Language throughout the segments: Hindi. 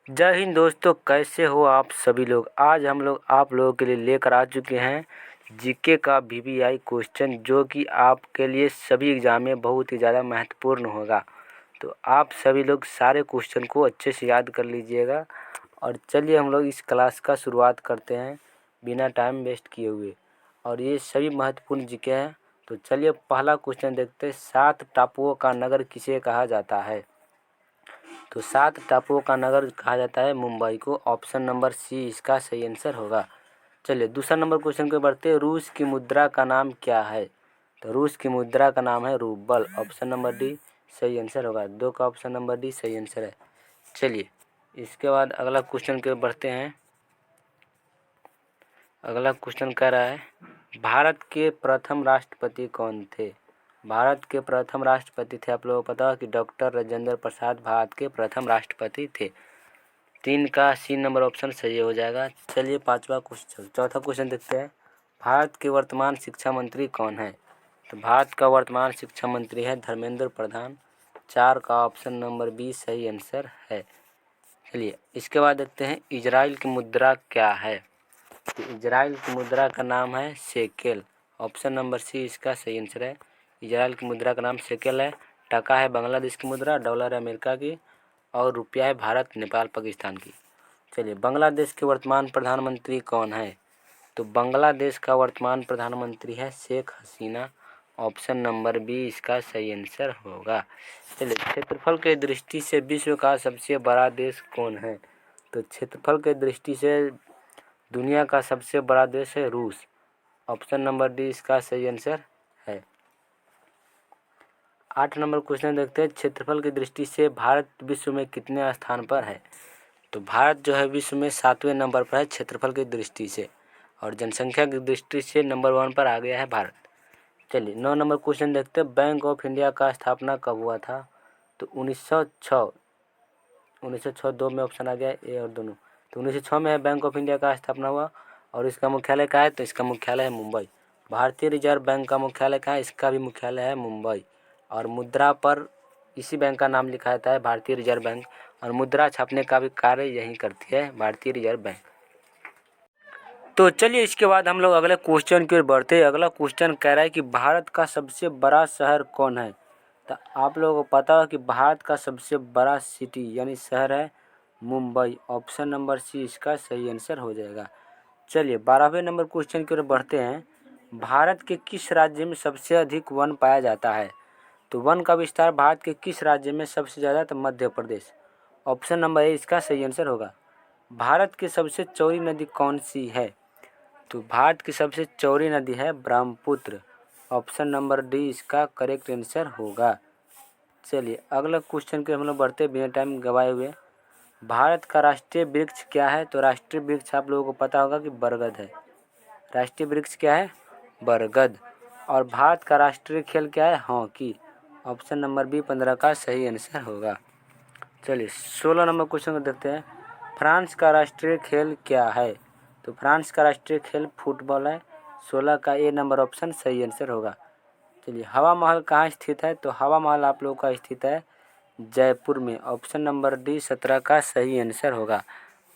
जय हिंद दोस्तों, कैसे हो आप सभी लोग। आज हम लोग आप लोगों के लिए लेकर आ चुके हैं जीके का वीवीआई क्वेश्चन, जो कि आपके लिए सभी एग्जाम में बहुत ही ज़्यादा महत्वपूर्ण होगा। तो आप सभी लोग सारे क्वेश्चन को अच्छे से याद कर लीजिएगा। और चलिए हम लोग इस क्लास का शुरुआत करते हैं बिना टाइम वेस्ट किए हुए। और ये सभी महत्वपूर्ण जीके हैं। तो चलिए पहला क्वेश्चन देखते हैं। 7 टापुओं का नगर किसे कहा जाता है? तो 7 टापुओं का नगर कहा जाता है मुंबई को। ऑप्शन नंबर सी इसका सही आंसर होगा। चलिए दूसरा नंबर क्वेश्चन को बढ़ते हैं। रूस की मुद्रा का नाम क्या है? तो रूस की मुद्रा का नाम है रूबल। ऑप्शन नंबर डी सही आंसर होगा। 2 का ऑप्शन नंबर डी सही आंसर है। चलिए इसके बाद अगला क्वेश्चन के बढ़ते हैं। अगला क्वेश्चन कह रहा है, भारत के प्रथम राष्ट्रपति कौन थे? भारत के प्रथम राष्ट्रपति थे, आप लोगों को पता हो कि डॉक्टर राजेंद्र प्रसाद भारत के प्रथम राष्ट्रपति थे। 3 का सी नंबर ऑप्शन सही हो जाएगा। चलिए चौथा क्वेश्चन देखते हैं। भारत के वर्तमान शिक्षा मंत्री कौन है? तो भारत का वर्तमान शिक्षा मंत्री है धर्मेंद्र प्रधान। 4 का ऑप्शन नंबर बी सही आंसर है। चलिए इसके बाद देखते हैं, इजराइल की मुद्रा क्या है? तो इजराइल की मुद्रा का नाम है शेकेल। ऑप्शन नंबर सी इसका सही आंसर है। इजराइल की मुद्रा का नाम शेकेल है। टका है बांग्लादेश की मुद्रा, डॉलर है अमेरिका की, और रुपया है भारत, नेपाल, पाकिस्तान की। चलिए बांग्लादेश के वर्तमान प्रधानमंत्री कौन है? तो बांग्लादेश का वर्तमान प्रधानमंत्री है Sheikh Hasina. Option number B इसका सही आंसर होगा। चलिए क्षेत्रफल के दृष्टि से विश्व का सबसे बड़ा देश कौन है? तो क्षेत्रफल के दृष्टि से दुनिया का सबसे बड़ा देश है रूस। ऑप्शन नंबर डी इसका सही आंसर है। 8 नंबर क्वेश्चन देखते हैं। क्षेत्रफल की दृष्टि से भारत विश्व में कितने स्थान पर है? तो भारत जो है विश्व में 7वें नंबर पर है क्षेत्रफल की दृष्टि से, और जनसंख्या की दृष्टि से नंबर 1 पर आ गया है भारत। चलिए 9 नंबर क्वेश्चन देखते हैं। बैंक ऑफ इंडिया का स्थापना कब हुआ था? तो 1906 2 में ऑप्शन आ गया ए और दोनों। तो 1906 में है बैंक ऑफ इंडिया का स्थापना हुआ। और इसका मुख्यालय कहाँ है? तो इसका मुख्यालय है मुंबई। भारतीय रिजर्व बैंक का मुख्यालय कहाँ है? इसका भी मुख्यालय है मुंबई। और मुद्रा पर इसी बैंक का नाम लिखा जाता है भारतीय रिजर्व बैंक। और मुद्रा छापने का भी कार्य यही करती है भारतीय रिजर्व बैंक। तो चलिए इसके बाद हम लोग अगले क्वेश्चन की ओर बढ़ते हैं। अगला क्वेश्चन कह रहा है कि भारत का सबसे बड़ा शहर कौन है? तो आप लोगों को पता हो कि भारत का सबसे बड़ा सिटी यानी शहर है मुंबई। ऑप्शन नंबर सी इसका सही आंसर हो जाएगा। चलिए 12वें नंबर क्वेश्चन की ओर बढ़ते हैं। भारत के किस राज्य में सबसे अधिक वन पाया जाता है? तो वन का विस्तार भारत के किस राज्य में सबसे ज़्यादा? तो Madhya Pradesh. Option number A इसका सही आंसर होगा। भारत की सबसे चौड़ी नदी कौन सी है? तो भारत की सबसे चौड़ी नदी है ब्रह्मपुत्र। ऑप्शन नंबर डी इसका करेक्ट आंसर होगा। चलिए अगला क्वेश्चन के हम लोग बढ़ते बिना टाइम गवाए हुए। भारत का राष्ट्रीय वृक्ष क्या है? तो राष्ट्रीय वृक्ष आप लोगों को पता होगा कि बरगद है। राष्ट्रीय वृक्ष क्या है? बरगद। और भारत का राष्ट्रीय खेल क्या है? हॉकी। ऑप्शन नंबर बी 15 का सही आंसर होगा। चलिए 16 नंबर क्वेश्चन को देखते हैं। फ्रांस का राष्ट्रीय खेल क्या है? तो फ्रांस का राष्ट्रीय खेल फुटबॉल है। 16 का ए नंबर ऑप्शन सही आंसर होगा। चलिए हवा महल कहाँ स्थित है? तो हवा महल आप लोगों का स्थित है जयपुर में। ऑप्शन नंबर डी 17 का सही आंसर होगा।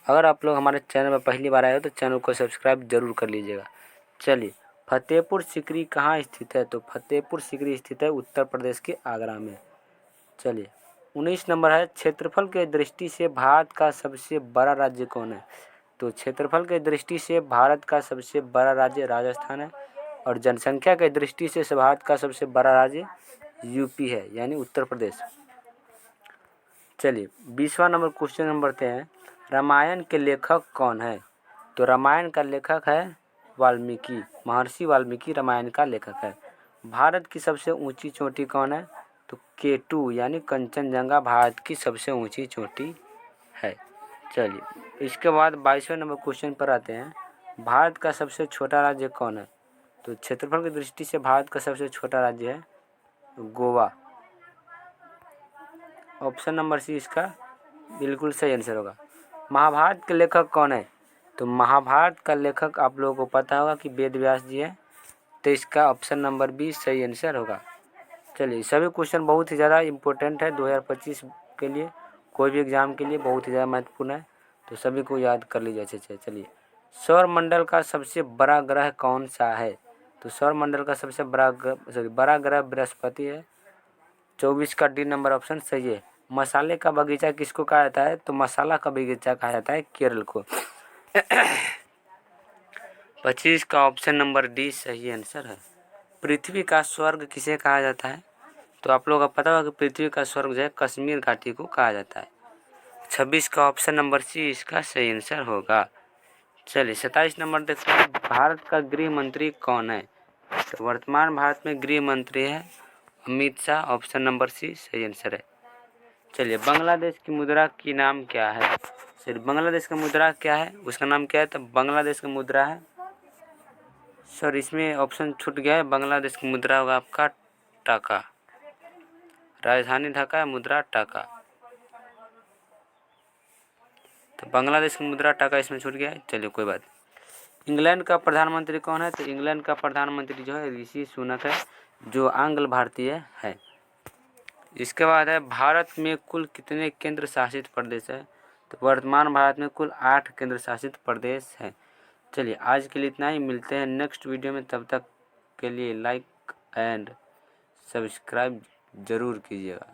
अगर आप लोग हमारे चैनल में पहली बार आए हो तो चैनल को सब्सक्राइब जरूर कर लीजिएगा। चलिए फतेहपुर सीकरी कहाँ स्थित है? तो फतेहपुर सीकरी स्थित है उत्तर प्रदेश के आगरा में। चलिए 19 नंबर है। क्षेत्रफल के दृष्टि से भारत का सबसे बड़ा राज्य कौन है? तो क्षेत्रफल के दृष्टि से भारत का सबसे बड़ा राज्य राजस्थान है। और जनसंख्या के दृष्टि से भारत का सबसे बड़ा राज्य यूपी है यानी उत्तर प्रदेश। चलिए 20वां नंबर क्वेश्चन हम बढ़ते हैं। रामायण के लेखक कौन है? तो रामायण का लेखक है वाल्मीकि। महर्षि वाल्मीकि रामायण का लेखक है। भारत की सबसे ऊंची चोटी कौन है? तो K2 यानी कंचनजंगा भारत की सबसे ऊंची चोटी है। चलिए इसके बाद 22वें नंबर क्वेश्चन पर आते हैं। भारत का सबसे छोटा राज्य कौन है? तो क्षेत्रफल की दृष्टि से भारत का सबसे छोटा राज्य है गोवा। ऑप्शन नंबर सी इसका बिल्कुल सही आंसर होगा। महाभारत के लेखक कौन है? तो महाभारत का लेखक आप लोगों को पता होगा कि वेद व्यास जी है। तो इसका ऑप्शन नंबर बी सही आंसर होगा। चलिए सभी क्वेश्चन बहुत ही ज़्यादा इम्पोर्टेंट है 2025 के लिए। कोई भी एग्जाम के लिए बहुत ही ज़्यादा महत्वपूर्ण है, तो सभी को याद कर लीजिए अच्छे से। चलिए, सौर मंडल का सबसे बड़ा ग्रह कौन सा है? तो सौर मंडल का सबसे बड़ा ग्रह बृहस्पति है। 24 का डी नंबर ऑप्शन सही है। मसाले का बगीचा किसको कहा जाता है? तो मसाला का बगीचा कहा जाता है केरल को। 25 का ऑप्शन नंबर डी सही आंसर है। पृथ्वी का स्वर्ग किसे कहा जाता है? तो आप लोगों को पता होगा कि पृथ्वी का स्वर्ग जो है कश्मीर घाटी को कहा जाता है। 26 का ऑप्शन नंबर सी इसका सही आंसर होगा। चलिए 27 नंबर देखते हैं, भारत का गृह मंत्री कौन है? तो वर्तमान भारत में गृह मंत्री है Amit Shah, option number C सही आंसर है। चलिए, बांग्लादेश की मुद्रा की नाम क्या है? सर, बांग्लादेश का मुद्रा क्या है, उसका नाम क्या है? तो बांग्लादेश का मुद्रा है, सर इसमें ऑप्शन छूट गया है, बांग्लादेश की मुद्रा होगा आपका टाका। राजधानी ढाका है, मुद्रा टाका। तो बांग्लादेश की मुद्रा टाका इसमें छूट गया है। चलिए कोई बात। इंग्लैंड का प्रधानमंत्री कौन है? तो इंग्लैंड का प्रधानमंत्री जो है ऋषि सुनक है, जो आंग्ल भारतीय है। इसके बाद है, भारत में कुल कितने केंद्र शासित प्रदेश है? तो वर्तमान भारत में कुल 8 केंद्र शासित प्रदेश हैं। चलिए आज के लिए इतना ही, मिलते हैं नेक्स्ट वीडियो में। तब तक के लिए लाइक एंड सब्सक्राइब ज़रूर कीजिएगा।